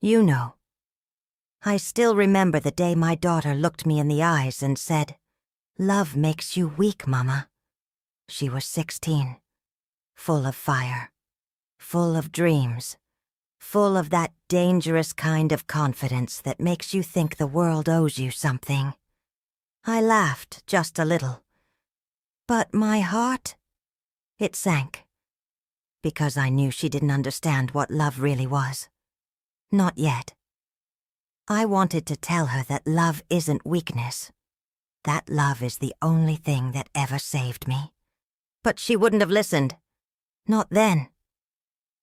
You know. I still remember the day my daughter looked me in the eyes and said, "Love makes you weak, Mama." She was 16, full of fire, full of dreams, full of that dangerous kind of confidence that makes you think the world owes you something. I laughed just a little. But my heart, it sank. Because I knew she didn't understand what love really was. Not yet. I wanted to tell her that love isn't weakness. That love is the only thing that ever saved me. But she wouldn't have listened. Not then.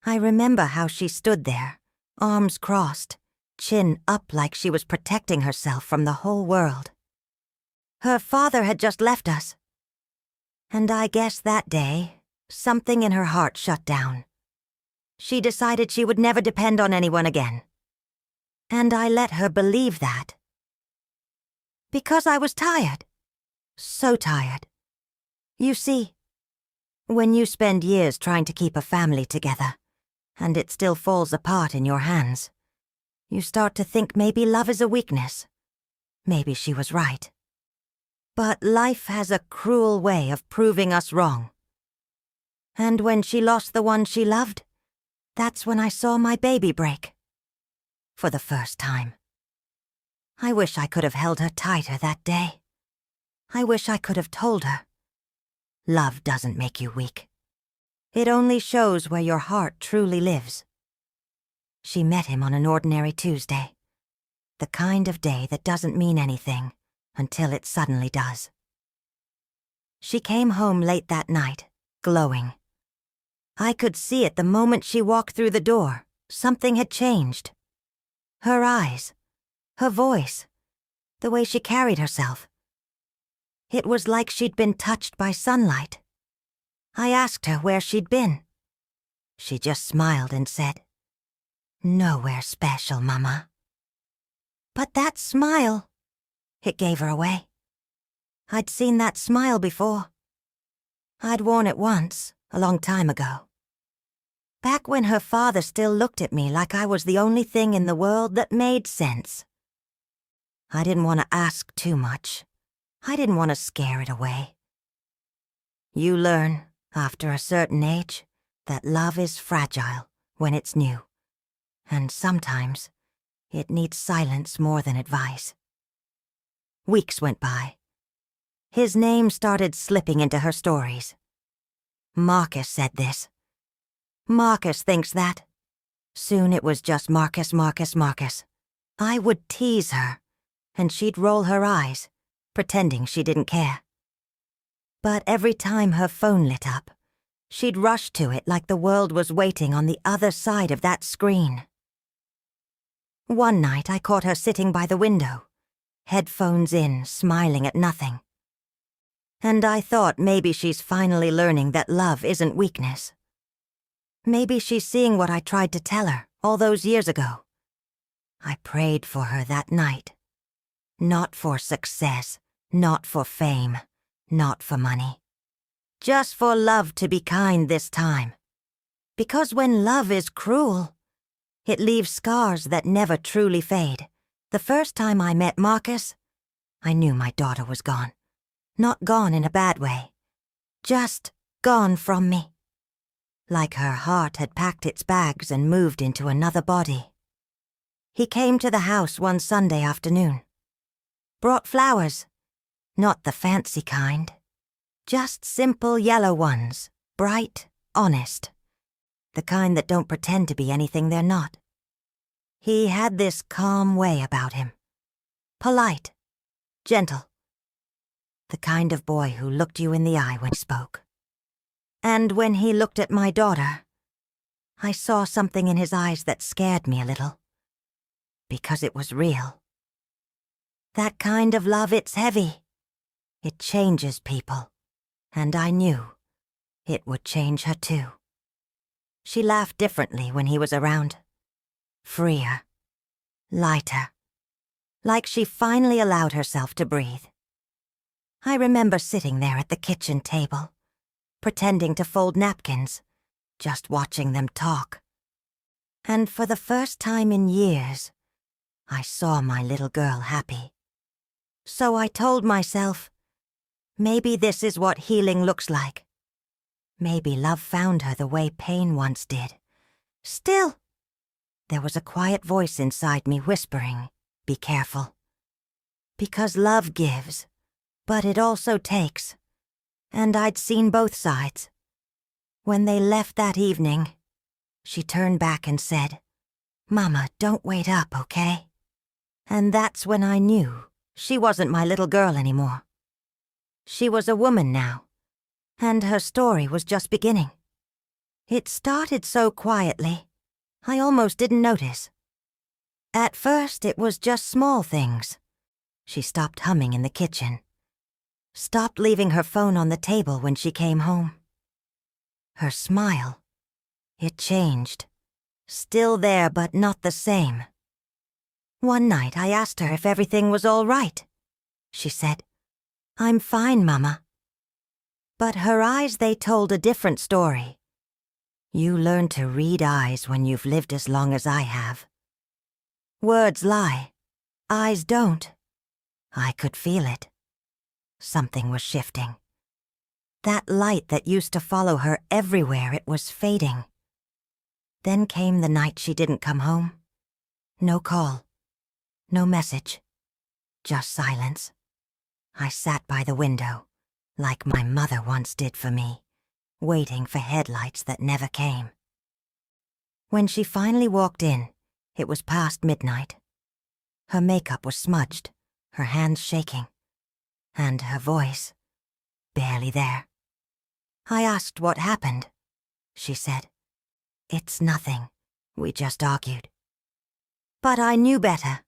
I remember how she stood there, arms crossed, chin up like she was protecting herself from the whole world. Her father had just left us. And I guess that day, something in her heart shut down. She decided she would never depend on anyone again. And I let her believe that. Because I was tired. So tired. You see, when you spend years trying to keep a family together, and it still falls apart in your hands, you start to think maybe love is a weakness. Maybe she was right. But life has a cruel way of proving us wrong. And when she lost the one she loved, that's when I saw my baby break. For the first time. I wish I could have held her tighter that day. I wish I could have told her. Love doesn't make you weak. It only shows where your heart truly lives. She met him on an ordinary Tuesday. The kind of day that doesn't mean anything until it suddenly does. She came home late that night, glowing. I could see it the moment she walked through the door. Something had changed. Her eyes, her voice, the way she carried herself. It was like she'd been touched by sunlight. I asked her where she'd been. She just smiled and said, "Nowhere special, Mama." But that smile, it gave her away. I'd seen that smile before. I'd worn it once, a long time ago. Back when her father still looked at me like I was the only thing in the world that made sense. I didn't want to ask too much. I didn't want to scare it away. You learn, after a certain age, that love is fragile when it's new. And sometimes, it needs silence more than advice. Weeks went by. His name started slipping into her stories. Marcus said this. Marcus thinks that. Soon it was just Marcus, Marcus, Marcus. I would tease her, and she'd roll her eyes, pretending she didn't care. But every time her phone lit up, she'd rush to it like the world was waiting on the other side of that screen. One night I caught her sitting by the window, headphones in, smiling at nothing. And I thought maybe she's finally learning that love isn't weakness. Maybe she's seeing what I tried to tell her all those years ago. I prayed for her that night. Not for success, not for fame, not for money. Just for love to be kind this time. Because when love is cruel, it leaves scars that never truly fade. The first time I met Marcus, I knew my daughter was gone. Not gone in a bad way. Just gone from me. Like her heart had packed its bags and moved into another body. He came to the house one Sunday afternoon. Brought flowers. Not the fancy kind. Just simple yellow ones, bright, honest. The kind that don't pretend to be anything they're not. He had this calm way about him. Polite, gentle. The kind of boy who looked you in the eye when he spoke. And when he looked at my daughter, I saw something in his eyes that scared me a little. Because it was real. That kind of love, it's heavy. It changes people. And I knew it would change her too. She laughed differently when he was around. Freer. Lighter. Like she finally allowed herself to breathe. I remember sitting there at the kitchen table, pretending to fold napkins, just watching them talk. And for the first time in years, I saw my little girl happy. So I told myself, maybe this is what healing looks like. Maybe love found her the way pain once did. Still, there was a quiet voice inside me whispering, be careful. Because love gives, but it also takes. And I'd seen both sides. When they left that evening, she turned back and said, "Mama, don't wait up, okay?" And that's when I knew she wasn't my little girl anymore. She was a woman now, and her story was just beginning. It started so quietly, I almost didn't notice. At first, it was just small things. She stopped humming in the kitchen, stopped leaving her phone on the table when she came home. Her smile, it changed. Still there, but not the same. One night I asked her if everything was all right. She said, "I'm fine, Mama." But her eyes, they told a different story. You learn to read eyes when you've lived as long as I have. Words lie, eyes don't. I could feel it. Something was shifting. That light that used to follow her everywhere, it was fading. Then came the night she didn't come home. No call. No message. Just silence. I sat by the window, like my mother once did for me, waiting for headlights that never came. When she finally walked in, it was past midnight. Her makeup was smudged, her hands shaking, and her voice barely there. I asked what happened. She said, "It's nothing. We just argued." But I knew better.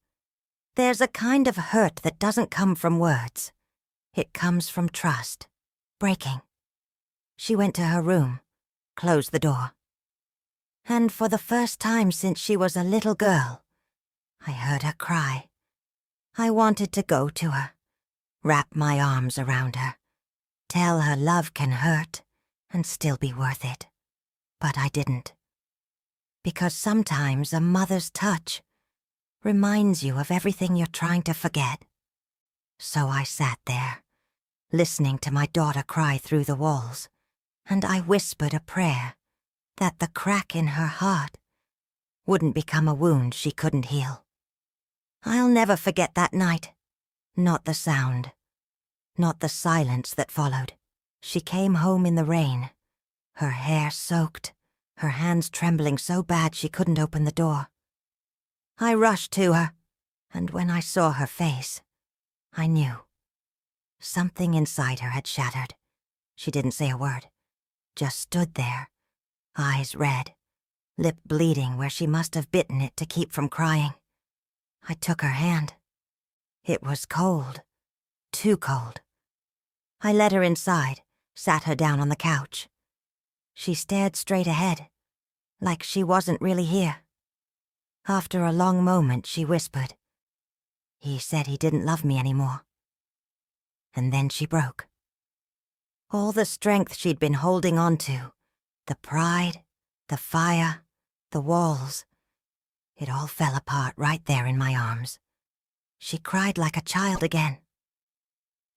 There's a kind of hurt that doesn't come from words. It comes from trust, breaking. She went to her room, closed the door. And for the first time since she was a little girl, I heard her cry. I wanted to go to her, wrap my arms around her, tell her love can hurt and still be worth it. But I didn't. Because sometimes a mother's touch reminds you of everything you're trying to forget. So I sat there, listening to my daughter cry through the walls, and I whispered a prayer that the crack in her heart wouldn't become a wound she couldn't heal. I'll never forget that night. Not the sound, not the silence that followed. She came home in the rain, her hair soaked, her hands trembling so bad she couldn't open the door. I rushed to her, and when I saw her face, I knew. Something inside her had shattered. She didn't say a word, just stood there, eyes red, lip bleeding where she must have bitten it to keep from crying. I took her hand. It was cold, too cold. I led her inside, sat her down on the couch. She stared straight ahead, like she wasn't really here. After a long moment, she whispered, "He said he didn't love me anymore." And then she broke. All the strength she'd been holding on to, the pride, the fire, the walls, it all fell apart right there in my arms. She cried like a child again.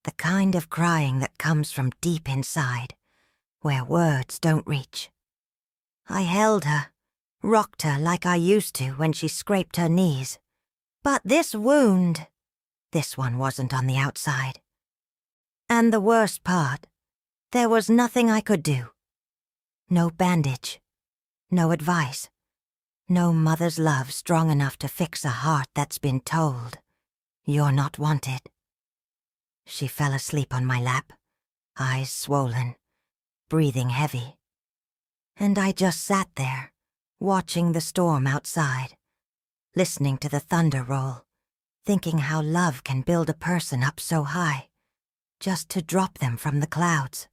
The kind of crying that comes from deep inside, where words don't reach. I held her, rocked her like I used to when she scraped her knees. But this wound, this one wasn't on the outside. And the worst part, there was nothing I could do. No bandage, no advice, no mother's love strong enough to fix a heart that's been told, "You're not wanted." She fell asleep on my lap, eyes swollen, breathing heavy. And I just sat there, watching the storm outside, listening to the thunder roll, thinking how love can build a person up so high, just to drop them from the clouds.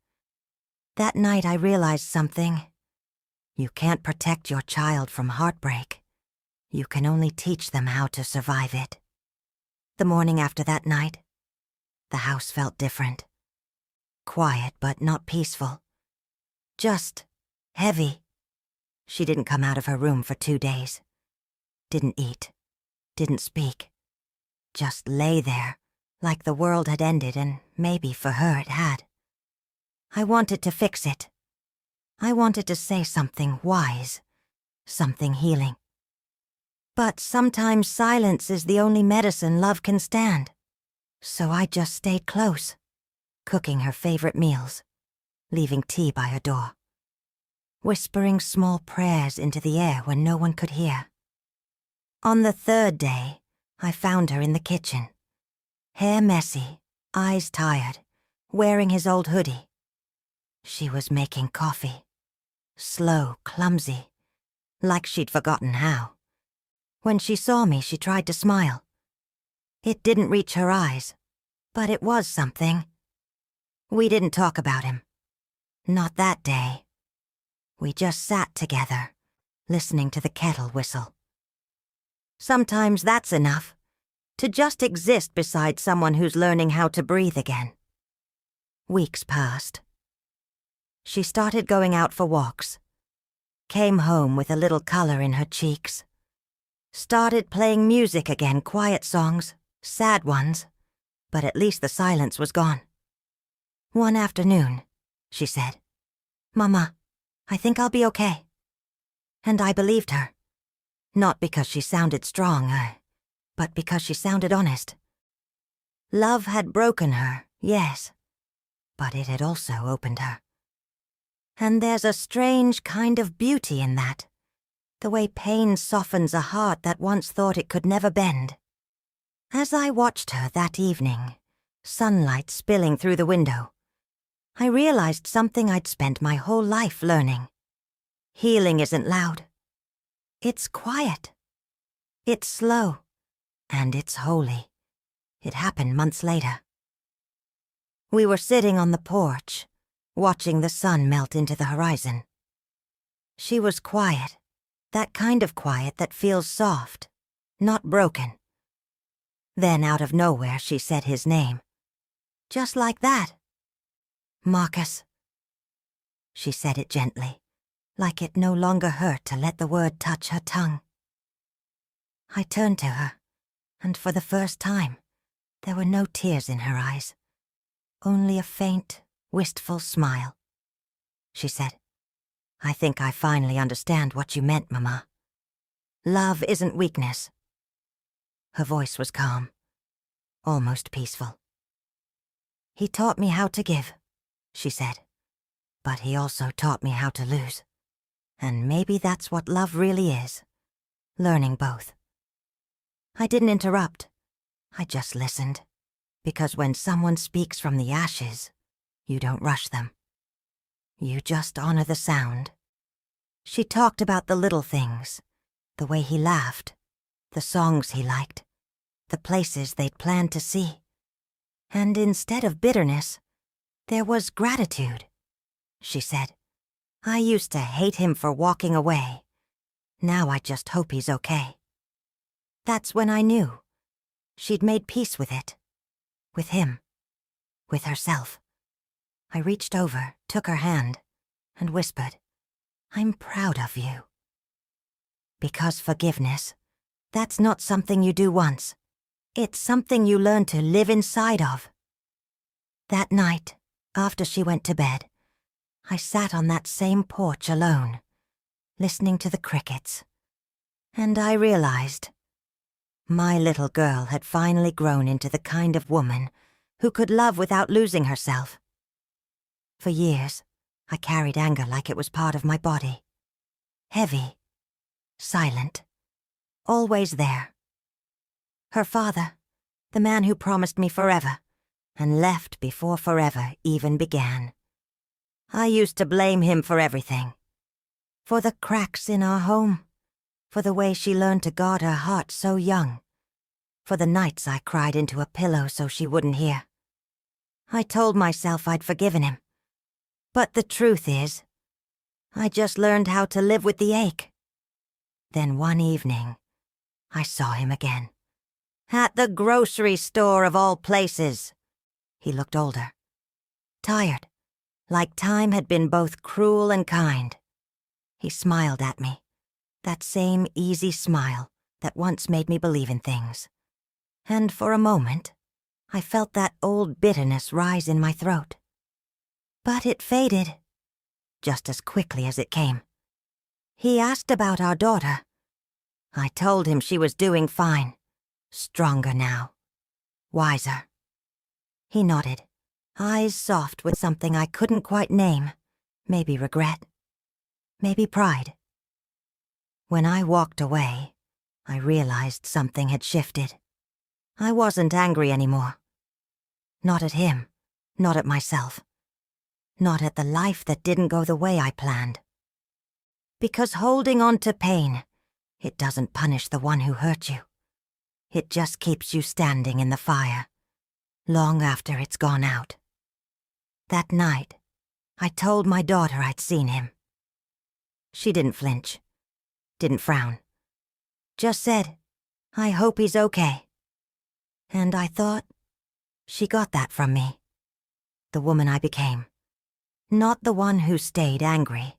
That night I realized something. You can't protect your child from heartbreak. You can only teach them how to survive it. The morning after that night, the house felt different. Quiet but not peaceful. Just heavy. She didn't come out of her room for 2 days. Didn't eat. Didn't speak. Just lay there, like the world had ended, and maybe for her it had. I wanted to fix it. I wanted to say something wise, something healing. But sometimes silence is the only medicine love can stand. So I just stayed close, cooking her favorite meals, leaving tea by her door, whispering small prayers into the air when no one could hear. On the 3rd day, I found her in the kitchen, hair messy, eyes tired, wearing his old hoodie. She was making coffee, slow, clumsy, like she'd forgotten how. When she saw me, she tried to smile. It didn't reach her eyes, but it was something. We didn't talk about him. Not that day. We just sat together, listening to the kettle whistle. Sometimes that's enough, to just exist beside someone who's learning how to breathe again. Weeks passed. She started going out for walks, came home with a little color in her cheeks, started playing music again, quiet songs, sad ones, but at least the silence was gone. One afternoon, she said, "Mama, I think I'll be okay." And I believed her. Not because she sounded strong, but because she sounded honest. Love had broken her, yes, but it had also opened her. And there's a strange kind of beauty in that, the way pain softens a heart that once thought it could never bend. As I watched her that evening, sunlight spilling through the window, I realized something I'd spent my whole life learning. Healing isn't loud. It's quiet. It's slow. And it's holy. It happened months later. We were sitting on the porch, watching the sun melt into the horizon. She was quiet, that kind of quiet that feels soft, not broken. Then out of nowhere she said his name. Just like that. "Marcus." She said it gently, like it no longer hurt to let the word touch her tongue. I turned to her, and for the first time, there were no tears in her eyes, only a faint, wistful smile. She said, "I think I finally understand what you meant, Mama. Love isn't weakness." Her voice was calm, almost peaceful. "He taught me how to give," she said, "but he also taught me how to lose. And maybe that's what love really is, learning both." I didn't interrupt. I just listened, because when someone speaks from the ashes, you don't rush them. You just honor the sound. She talked about the little things, the way he laughed, the songs he liked, the places they'd planned to see. And instead of bitterness, there was gratitude. She said, "I used to hate him for walking away. Now I just hope he's okay." That's when I knew. She'd made peace with it. With him. With herself. I reached over, took her hand, and whispered, "I'm proud of you." Because forgiveness, that's not something you do once. It's something you learn to live inside of. That night, after she went to bed, I sat on that same porch alone, listening to the crickets, and I realized my little girl had finally grown into the kind of woman who could love without losing herself. For years, I carried anger like it was part of my body. Heavy, silent, always there. Her father, the man who promised me forever, and left before forever even began. I used to blame him for everything. For the cracks in our home, for the way she learned to guard her heart so young, for the nights I cried into a pillow so she wouldn't hear. I told myself I'd forgiven him. But the truth is, I just learned how to live with the ache. Then one evening, I saw him again. At the grocery store of all places. He looked older. Tired, like time had been both cruel and kind. He smiled at me, that same easy smile that once made me believe in things. And for a moment, I felt that old bitterness rise in my throat. But it faded, just as quickly as it came. He asked about our daughter. I told him she was doing fine, stronger now, wiser. He nodded, eyes soft with something I couldn't quite name, maybe regret, maybe pride. When I walked away, I realized something had shifted. I wasn't angry anymore. Not at him, not at myself, not at the life that didn't go the way I planned. Because holding on to pain, it doesn't punish the one who hurt you. It just keeps you standing in the fire, long after it's gone out. That night, I told my daughter I'd seen him. She didn't flinch, didn't frown, just said, "I hope he's okay." And I thought, she got that from me, the woman I became. Not the one who stayed angry,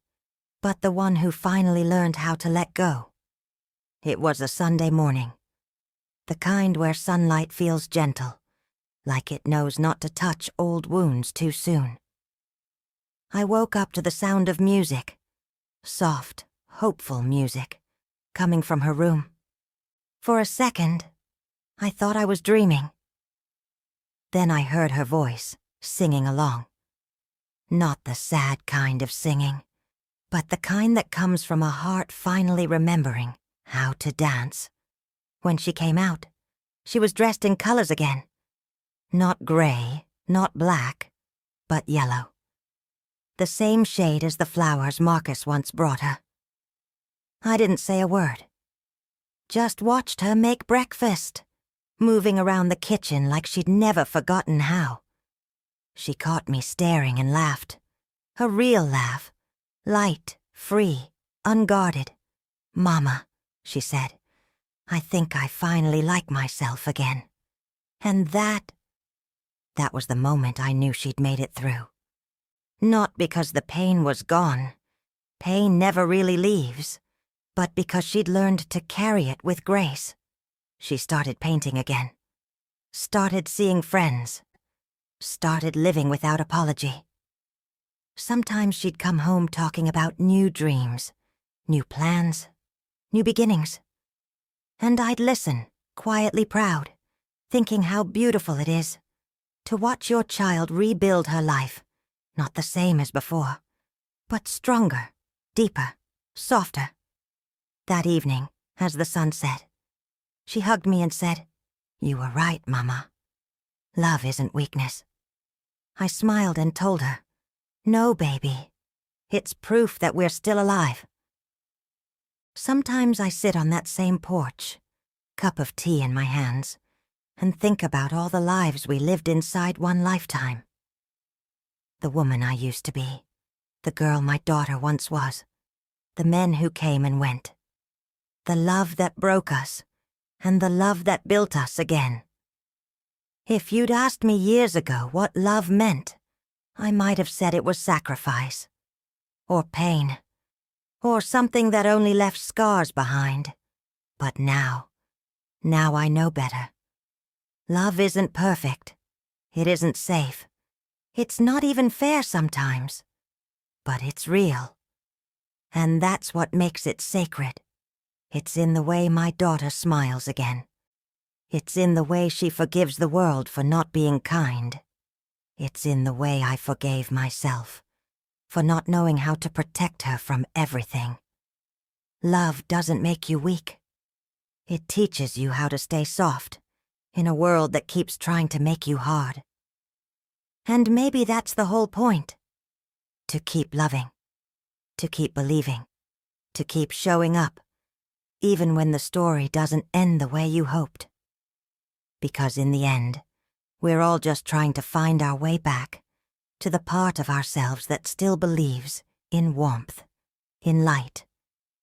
but the one who finally learned how to let go. It was a Sunday morning, the kind where sunlight feels gentle, like it knows not to touch old wounds too soon. I woke up to the sound of music, soft, hopeful music, coming from her room. For a second, I thought I was dreaming. Then I heard her voice, singing along. Not the sad kind of singing, but the kind that comes from a heart finally remembering how to dance. When she came out, she was dressed in colors again. Not gray, not black, but yellow. The same shade as the flowers Marcus once brought her. I didn't say a word. Just watched her make breakfast, moving around the kitchen like she'd never forgotten how. She caught me staring and laughed. A real laugh. Light, free, unguarded. "Mama," she said, "I think I finally like myself again." And that was the moment I knew she'd made it through. Not because the pain was gone. Pain never really leaves. But because she'd learned to carry it with grace. She started painting again. Started seeing friends. Started living without apology. Sometimes she'd come home talking about new dreams, new plans, new beginnings. And I'd listen, quietly proud, thinking how beautiful it is to watch your child rebuild her life, not the same as before, but stronger, deeper, softer. That evening, as the sun set, she hugged me and said, "You were right, Mama. Love isn't weakness." I smiled and told her, "No, baby. It's proof that we're still alive." Sometimes I sit on that same porch, cup of tea in my hands, and think about all the lives we lived inside one lifetime. The woman I used to be, the girl my daughter once was, the men who came and went, the love that broke us, and the love that built us again. If you'd asked me years ago what love meant, I might have said it was sacrifice, or pain, or something that only left scars behind. But now I know better. Love isn't perfect. It isn't safe. It's not even fair sometimes. But it's real. And that's what makes it sacred. It's in the way my daughter smiles again. It's in the way she forgives the world for not being kind. It's in the way I forgave myself, for not knowing how to protect her from everything. Love doesn't make you weak. It teaches you how to stay soft in a world that keeps trying to make you hard. And maybe that's the whole point. To keep loving, to keep believing, to keep showing up, even when the story doesn't end the way you hoped. Because in the end, we're all just trying to find our way back to the part of ourselves that still believes in warmth, in light,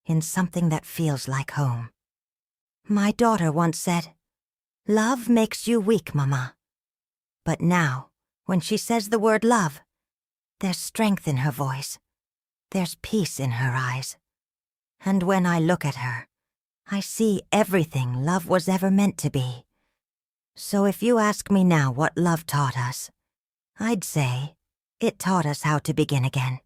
in something that feels like home. My daughter once said, "Love makes you weak, Mama." But now, when she says the word love, there's strength in her voice. There's peace in her eyes. And when I look at her, I see everything love was ever meant to be. So if you ask me now what love taught us, I'd say it taught us how to begin again.